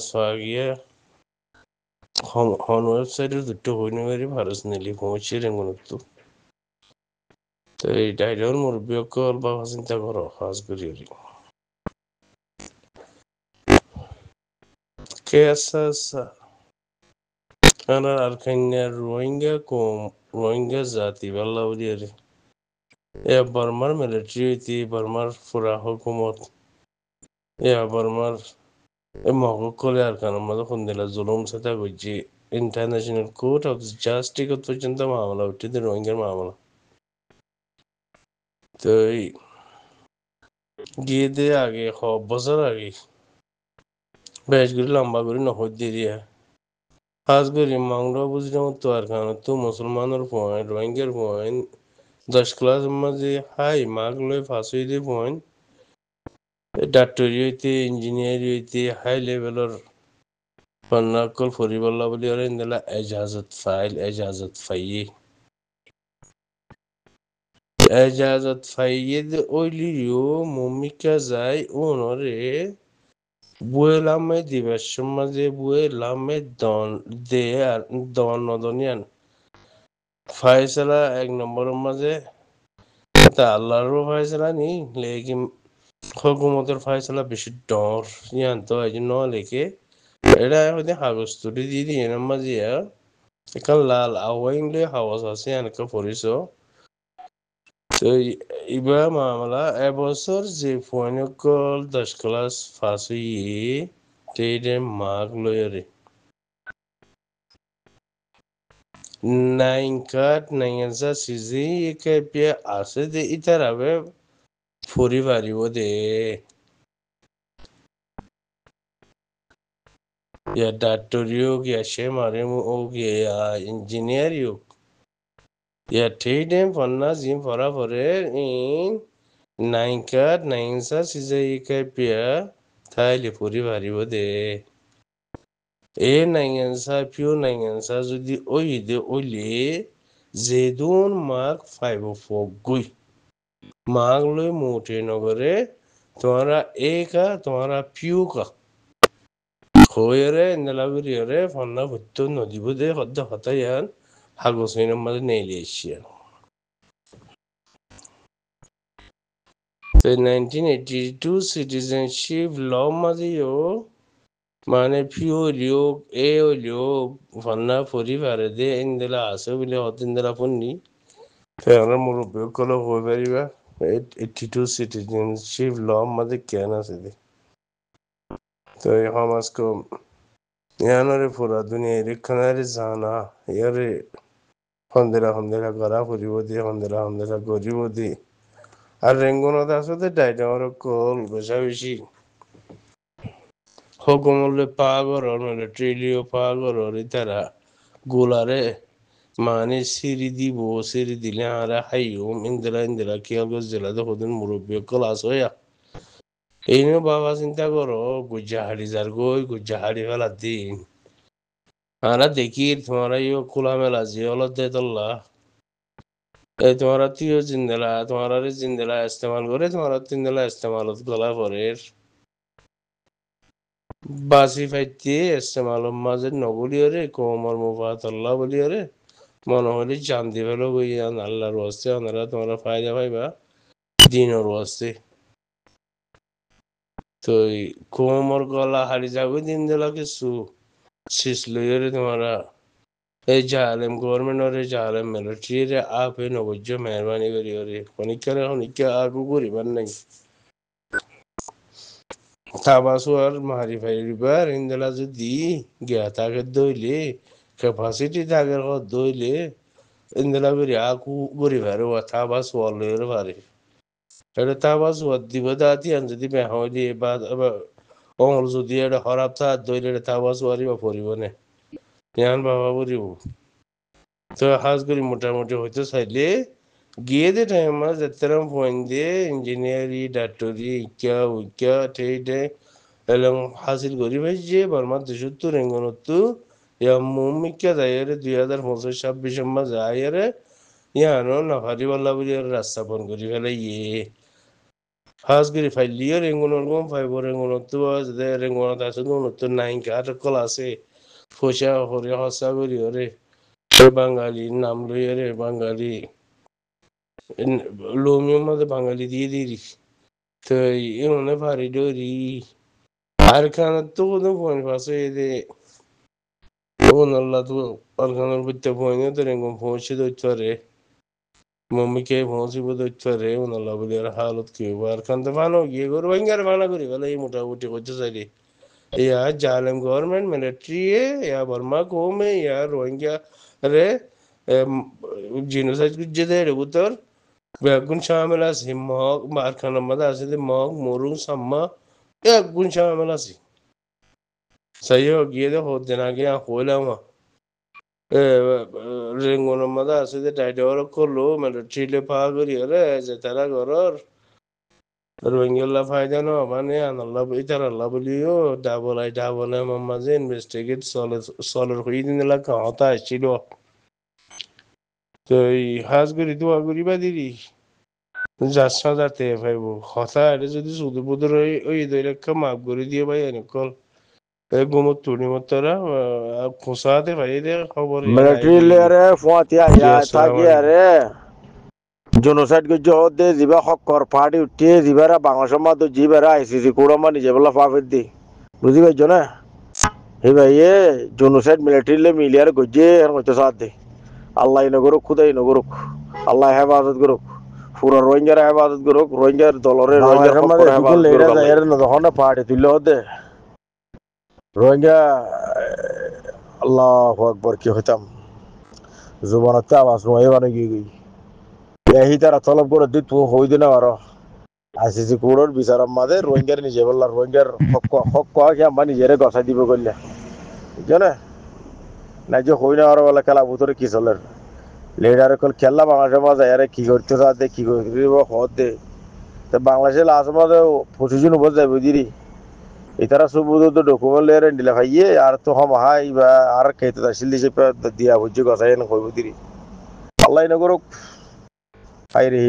Swaggy on website is to win very personally from sharing on to. তো এইটা এটার মুরব্বী অকল বাবা চিন্তা করো কাজ করি কে আসা আর কান্যার রোহিঙ্গা জাতি বাল্লা বলি আরে এ বর্মার মিলিটারি হইতে বর্মার পুরা হুকুমত বর্মার এ মহকলে আর কারণ মধ্যে কোন দিলা জুলুম সাথে করছি ইন্টারন্যাশনাল কোর্ট অফ জাস্টিস পর্যন্ত মামলা উঠতে রোহিঙ্গার মামলা তো গিয়ে দিয়ে আগে বছর আগে বেশ করে লম্বা করে নহর দিয়ে দিয়া কাজ করি মাংলো বুঝলাম তো আর কারণ তো মুসলমানের পয়েন্ট রোহিঙ্গার পয়েন্ট 10 ক্লাস মাঝে হাই মার্ক লই ফাঁস হইতে পয়েন্ট ডাক্তারি হইতে ইঞ্জিনিয়ারি হইতে হাই লেভেলের কন্যাকল ফরিবল্লা বলি আর ইন্দিলা এজাজত ফাইয়ে ওইলিও মমিকা যায় ওনরে বুয়েলামে দিবেশ মাঝে বুয়েলামে দন নদনিয়ান ফাইসলা 1 নম্বরের মাঝে তা আল্লাহরও ফাইসলা নি লেকিন হুকুমতের ফাইসলা বেশি ডর ইয়ান তো এই জন্য লেখে এটা হয়তো কাগজ তুলি দিয়ে দিয়ে মাঝে এখান লাল আওয়াইলে হাওয়াজ আছে এনেকে পড়িস তো এবার মামলা এবছর যে ফয়নকল 10 ক্লাস ফাঁস হইয়ে সেইটা মাগ লয়ারে নাইনজা সিজি একে পিয়ে আছে যে ইতার আবে ফুরি পারিব দে ইয়া ডাক্তরি হোক ইয়া সে মারে হোক ইয়া ইঞ্জিনিয়ার হোক ইয়া সেইটা পন্না জিম পড়া পরে ইন নাইনজা সিজি একে পিয়া তাইলে ফুরি পারিব দে এ নাইনজা যদি ওইদে ওইলে যেদুন মাক ফাইব ফগুই মাগ লই মোটে নগরে তোমারা তোমারা পিউকা হয়েরে নেলাগুড়িয়রে ফন্না ভুত্ত নদীব দে হদ্দ হতাইয়ান হাগসইনের মাঝে নেইলে এসিয়ান 1982 সিটিজেনশিপ ল মাঝেও মানে ফিউ হইলেও হইলেও ফন্না পরিবারে দে ইন্দিলা আছে বলে হত ইন্দিলা পন্নি আমরা মুরব্বী কলে হয়ে পারিবা 82 সিটিজেনশিপ ল মাঝে কেন আছে দে তো এই সমাজকে ইয়ানরে পুরা দুনিয়া এখানে জানা ইয়ারে সন্দেরা গড়া ফুরিব দি সন্দেরা গরিব দি আর রেঙ্গুনত আসতে ডাইডামর কল বেশা বেশি হুকুমলে পাগর ট্রিলিও পাগর তারা গোলারে মানে সিঁড়ি দিলে আরা হাইম ইন্দিরা কিয়াগজ জেলাতে হদিন মুরব্বী ক্লাস হইয়া এই নিয়ে বাবা চিন্তা করো গুজ্জাহাড়ি যার গুজ্জাহাড়ি ফেলা দিন আরা দেখি তোমারা ইয়ে খোলা মেলা যে হলো দে তোল্লা এই তোমারা তিও জিন্দেলা ইস্তেমাল করে তোমারা তিনদেলা ইস্তেমালত গলা পরে বাসি ফাইতে ইস্তেমালের মাঝে নগলিয়রে কোমর মুফাতল্লা বলিয়রে মনে হলে জান দি ফেলো বইয়ান আল্লাহর ওয়াস্তে ওনারা তোমরা ফায়দা পাইবা দিনের ওয়াস্তে তো কোমর গলা হারি যাবে দিন দিলা কিছু শেষ লইরে তোমরা এই জালেম গভর্নমেন্ট জালেম মিলিটারি আপে নবজ্য মেহরবানি করি ওরে অনিকা আগু করিবার নাই তাবাসুয়ার মারি ফাইবার ইন্দিলা যদি গিয়া তাকে দইলে ক্যাপাসিটি তাকে দইলে ইন্দিলা করি আগু করিবার তাবাসুয়ার লইরে পারে এটা তাবাসুয়ার দিব দাঁতি আন যদি বেহলি বা অমল যদি এটা হরাপ থাক দইলে তাবাসুয়ারি বা পরিব নে ইয়ান বাবা পরিব তো হাজ করি মোটামুটি হইতে চাইলে গিয়ে দে টাইম যেতাম পয়েন্ট দিয়ে ইঞ্জিনিয়ারি ডাক্তারি উইকা ঠেইটে এলং হাসিল করি ভাইছে বর্মার 73 রেঙ্গনতো ইয়া মুমিকা যাইরে 2025-26 মাঝে আইরে ইয়ানো নাফারি বল্লা বলি রাস্তা বন্ধ করি ফেলে হাজগিরি ফাইলিও রেঙ্গুনর গম ফাইব রেঙ্গুনর তো যে রেঙ্গুনত আছে তো নাইন কার কল আছে ফসা হরে হসা করি ওরে বাঙালি নাম লই রে বাঙালি লোমিও মধ্যে বাঙালি দিয়ে দিরি তো মনে পারি ডরি আর খান তো কোনো ফোন পাশে দে আল্লাহ তো আর খানের বুঝতে ফোন তো রেঙ্গুন পৌঁছে দইতে মম্মি কে পৌঁছিব দইতে রে আল্লাহ বলি আর হালত কি আর খান তো ভালো গিয়ে গরু ভাঙ্গার ভালো করি বলে এই মোটামুটি করতে চাইলি या जालिम गवर्नमेंट मिलिट्री है या बर्मा कौम है या रोहिंग्या रे জিনোসাইড যেতে উত্তর বেগুন শামিল আছে মগ মারখানা মধ্যে আছে মগ মরুং সাম্মা বেগুন শামিল আছে সাই হোক গিয়ে দে হতে না গিয়ে হইলাম রেঙ্গনের মধ্যে আছে যে ডাইডর করলো মিলিট্রিলে পা করি রে যে তারা ঘরের রোহিঙ্গা ফায়দা ন মানে আনাল্লাহ ইতার আল্লাহ বলিও ডাবল মাঝে ইনভেস্টিগেট সলের হয়ে দিন হতা আসছিল তো এই হাজগুড়ি দোয়া করি বা দিদি যাচ্ছা যাতে ভাইব হতা এটা যদি শুধু বুধুর ওই দৈরাক্ষা মাপ করে দিয়ে ভাই এনেকল গুমত তুড়ি মতরা খোসাতে ভাই দে খবর মিলিটারি লেয়ারে ফুয়াতিয়া ইয়া থাকি আরে জেনোসাইড গজ দে জিবা হকর পার্টি উঠিয়ে জিবারা বাংলাদেশের মধ্যে জিবারা আইসিসি কোড়মা নিজে বলা পাফের দি বুঝি পাইছো না হে ভাই এ জেনোসাইড মিলিটারি লে মিলিয়ার গজে আর মতো সাথ দে আল্লাহ নগরক খুদাই নগরক আল্লাহ হেফাজত করুক পুরো রোহিঙ্গার হেফাজত করুক রোহিঙ্গার দলরে রোহিঙ্গার মধ্যে হেফাজত করুক এর না তখন পার্টি তুললে হতে রোহিঙ্গা আল্লাহু আকবার কি হইতাম জুবানতে আওয়াজ নয় মানে গই এই তারা তলব করে দিত হই দিনা আর আইসিসি কোড়র বিচারম মাদে রোহিঙ্গার নিজে বললা রোহিঙ্গার হক কি আমরা নিজেরে গছাই দিব কইলা জানে না যে হই না আর বলে খেলা ভিতরে কি চলে লিডার কল খেলা বাংলাদেশের মাঝে আরে কি করতে সাথে কি করব হদ দে তো বাংলাদেশের লাস্ট মাঝে 25 জন উপর যাবে দিরি ইতারা সবুজ ডকুমেন্ট লেয়ার দিলা ভাইয়ে আর তো হম হাই বা আর খেতে আসিল দিছে দিয়া বুঝে গছাই না কইব দিরি আল্লাহ নগরক হাই রে